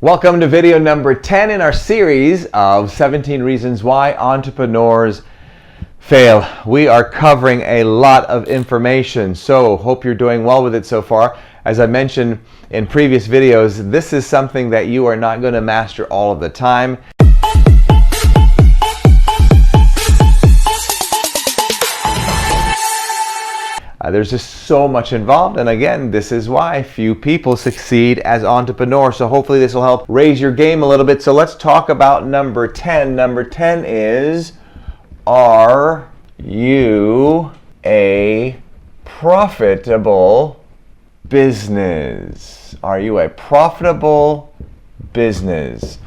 Welcome to video number 10 in our series of 17 reasons why entrepreneurs fail. We are covering a lot of information, so hope you're doing well with it so far. As I mentioned in previous videos, this is something that you are not going to master all of the time. There's just so much involved, and again, this is why few people succeed as entrepreneurs. So hopefully this will help raise your game a little bit. So let's talk about number 10. Number 10 is, are you a profitable business? Are you a profitable business?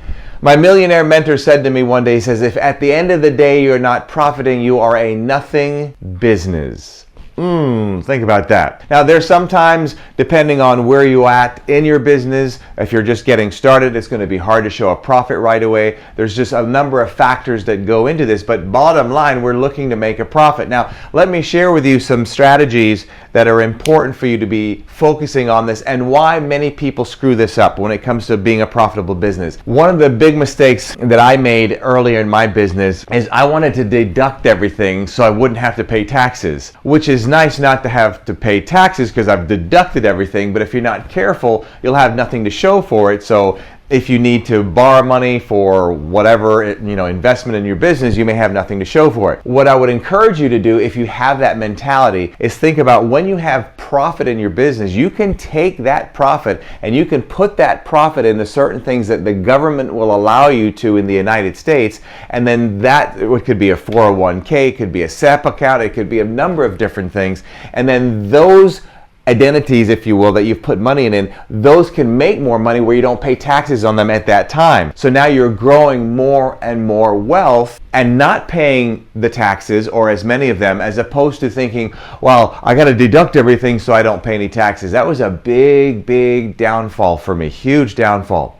My millionaire mentor said to me one day, he says, if at the end of the day you're not profiting, you are a nothing business. Think about that. Now, there's sometimes, depending on where you're at in your business, if you're just getting started, it's going to be hard to show a profit right away. There's just a number of factors that go into this, but bottom line, we're looking to make a profit. Now, let me share with you some strategies that are important for you to be focusing on this and why many people screw this up when it comes to being a profitable business. One of the big mistakes that I made earlier in my business is I wanted to deduct everything so I wouldn't have to pay taxes, which is nice not to have to pay taxes because I've deducted everything, but if you're not careful, you'll have nothing to show for it. So if you need to borrow money for whatever investment in your business, you may have nothing to show for it. What I would encourage you to do if you have that mentality is think about when you have profit in your business, you can take that profit and you can put that profit into certain things that the government will allow you to in the United States, and then that it could be a 401k, it could be a SEP account, it could be a number of different things, and then those identities, if you will, that you've put money in, those can make more money where you don't pay taxes on them at that time. So now you're growing more and more wealth and not paying the taxes, or as many of them, as opposed to thinking, well, I got to deduct everything so I don't pay any taxes. That was a big downfall for me, huge downfall.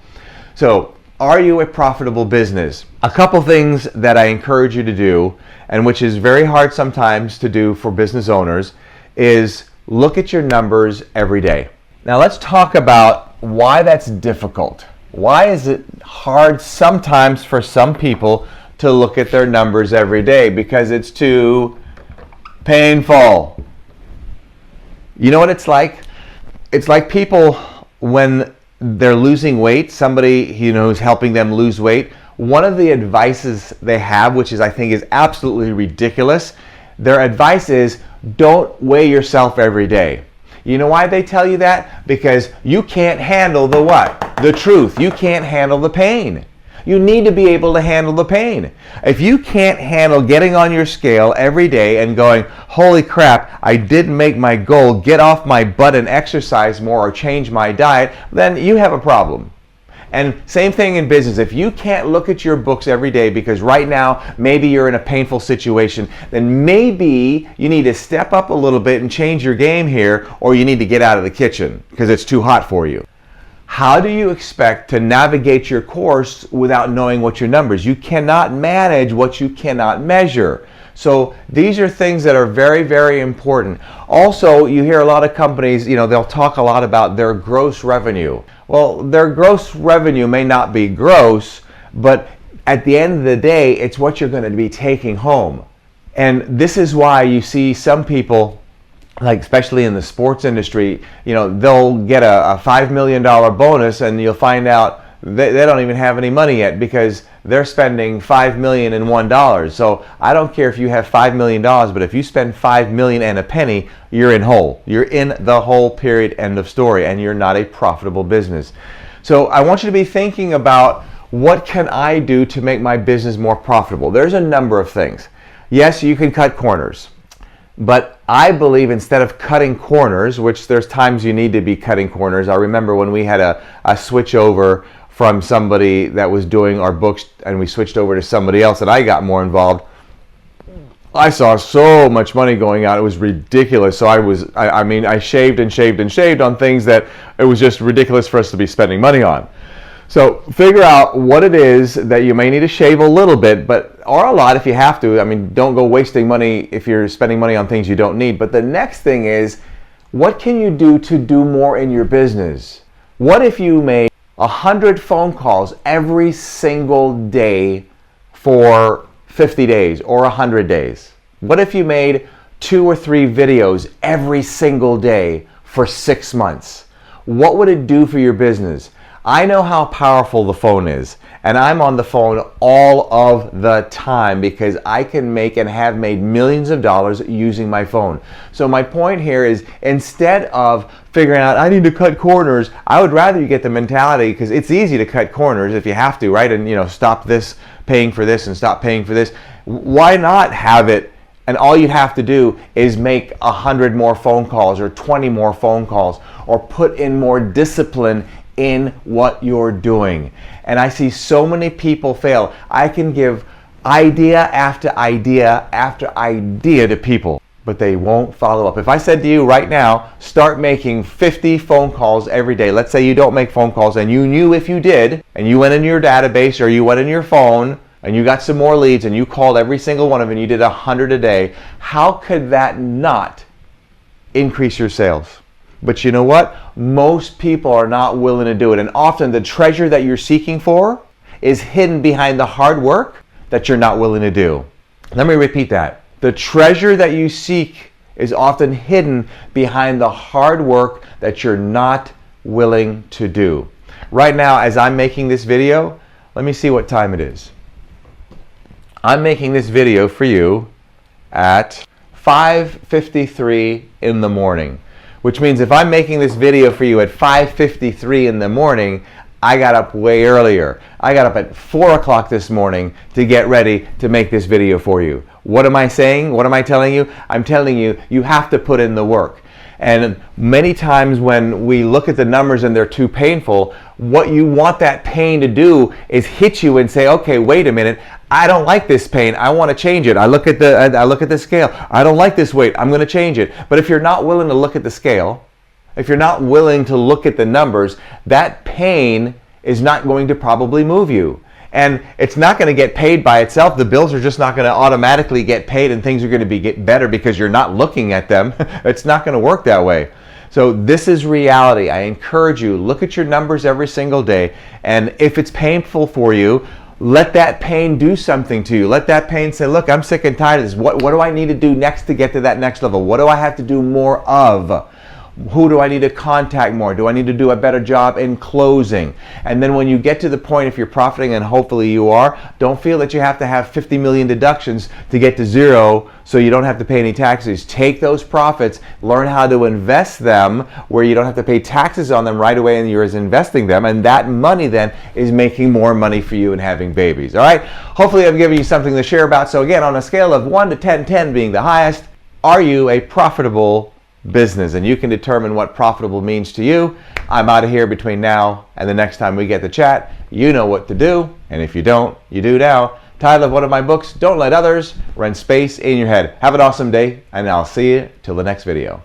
So are you a profitable business? A couple things that I encourage you to do, and which is very hard sometimes to do for business owners, is look at your numbers every day. Now let's talk about why that's difficult. Why is it hard sometimes for some people to look at their numbers every day? Because it's too painful. You know what it's like? It's like people when they're losing weight, somebody who's helping them lose weight, one of the advices they have, which is I think is absolutely ridiculous, their advice is don't weigh yourself every day. You know why they tell you that? Because you can't handle the what? The truth. You can't handle the pain. You need to be able to handle the pain. If you can't handle getting on your scale every day and going, holy crap, I didn't make my goal, get off my butt and exercise more or change my diet, then you have a problem. And same thing in business. If you can't look at your books every day because right now maybe you're in a painful situation, then maybe you need to step up a little bit and change your game here, or you need to get out of the kitchen because it's too hot for you. How do you expect to navigate your course without knowing what your numbers? You cannot manage what you cannot measure. So these are things that are very important. Also, you hear a lot of companies, they'll talk a lot about their gross revenue. Well, their gross revenue may not be gross, but at the end of the day, it's what you're going to be taking home. And this is why you see some people, like especially in the sports industry, they'll get a $5 million bonus and you'll find out they don't even have any money yet because they're spending $5 million in $1. So I don't care if you have $5 million, but if you spend $5 million and a penny, you're in hole. You're in the hole, period, end of story, and you're not a profitable business. So I want you to be thinking about, what can I do to make my business more profitable? There's a number of things. Yes, you can cut corners. But I believe instead of cutting corners, which there's times you need to be cutting corners. I remember when we had a switch over from somebody that was doing our books and we switched over to somebody else and I got more involved. I saw so much money going out, it was ridiculous. So I shaved on things that it was just ridiculous for us to be spending money on. So figure out what it is that you may need to shave a little bit, or a lot if you have to. Don't go wasting money if you're spending money on things you don't need. But the next thing is, what can you do to do more in your business? What if you made 100 phone calls every single day for 50 days or 100 days? What if you made 2 or 3 videos every single day for 6 months? What would it do for your business? I know how powerful the phone is, and I'm on the phone all of the time because I can make and have made millions of dollars using my phone. So my point here is, instead of figuring out I need to cut corners, I would rather you get the mentality, because it's easy to cut corners if you have to, right? And stop this paying for this and stop paying for this. Why not have it? And all you'd have to do is make 100 more phone calls or 20 more phone calls, or put in more discipline in what you're doing. And I see so many people fail. I can give idea after idea after idea to people, but they won't follow up. If I said to you right now, start making 50 phone calls every day. Let's say you don't make phone calls, and you knew if you did, and you went in your database or you went in your phone and you got some more leads and you called every single one of them and you did 100 a day, how could that not increase your sales? But you know what? Most people are not willing to do it. And often the treasure that you're seeking for is hidden behind the hard work that you're not willing to do. Let me repeat that. The treasure that you seek is often hidden behind the hard work that you're not willing to do. Right now, as I'm making this video, let me see what time it is. I'm making this video for you at 5:53 in the morning. Which means if I'm making this video for you at 5:53 in the morning, I got up way earlier. I got up at 4 o'clock this morning to get ready to make this video for you. What am I saying? What am I telling you? I'm telling you, you have to put in the work. And many times when we look at the numbers and they're too painful, what you want that pain to do is hit you and say, okay, wait a minute, I don't like this pain. I want to change it. I look at the scale. I don't like this weight. I'm going to change it. But if you're not willing to look at the scale, if you're not willing to look at the numbers, that pain is not going to probably move you. And it's not going to get paid by itself. The bills are just not going to automatically get paid and things are going to get better because you're not looking at them. It's not going to work that way. So this is reality. I encourage you, look at your numbers every single day. And if it's painful for you, let that pain do something to you. Let that pain say, look, I'm sick and tired of this. What do I need to do next to get to that next level? What do I have to do more of? Who do I need to contact more? Do I need to do a better job in closing? And then when you get to the point, if you're profiting, and hopefully you are, don't feel that you have to have 50 million deductions to get to zero so you don't have to pay any taxes. Take those profits, learn how to invest them where you don't have to pay taxes on them right away and you're investing them, and that money then is making more money for you and having babies. All right? Hopefully I've given you something to share about. So again, on a scale of 1 to 10, 10 being the highest, are you a profitable business? And you can determine what profitable means to you. I'm out of here between now and the next time we get to chat. You know what to do, and if you don't, you do now. Title of one of my books, Don't Let Others Run Space in Your Head. Have an awesome day, and I'll see you till the next video.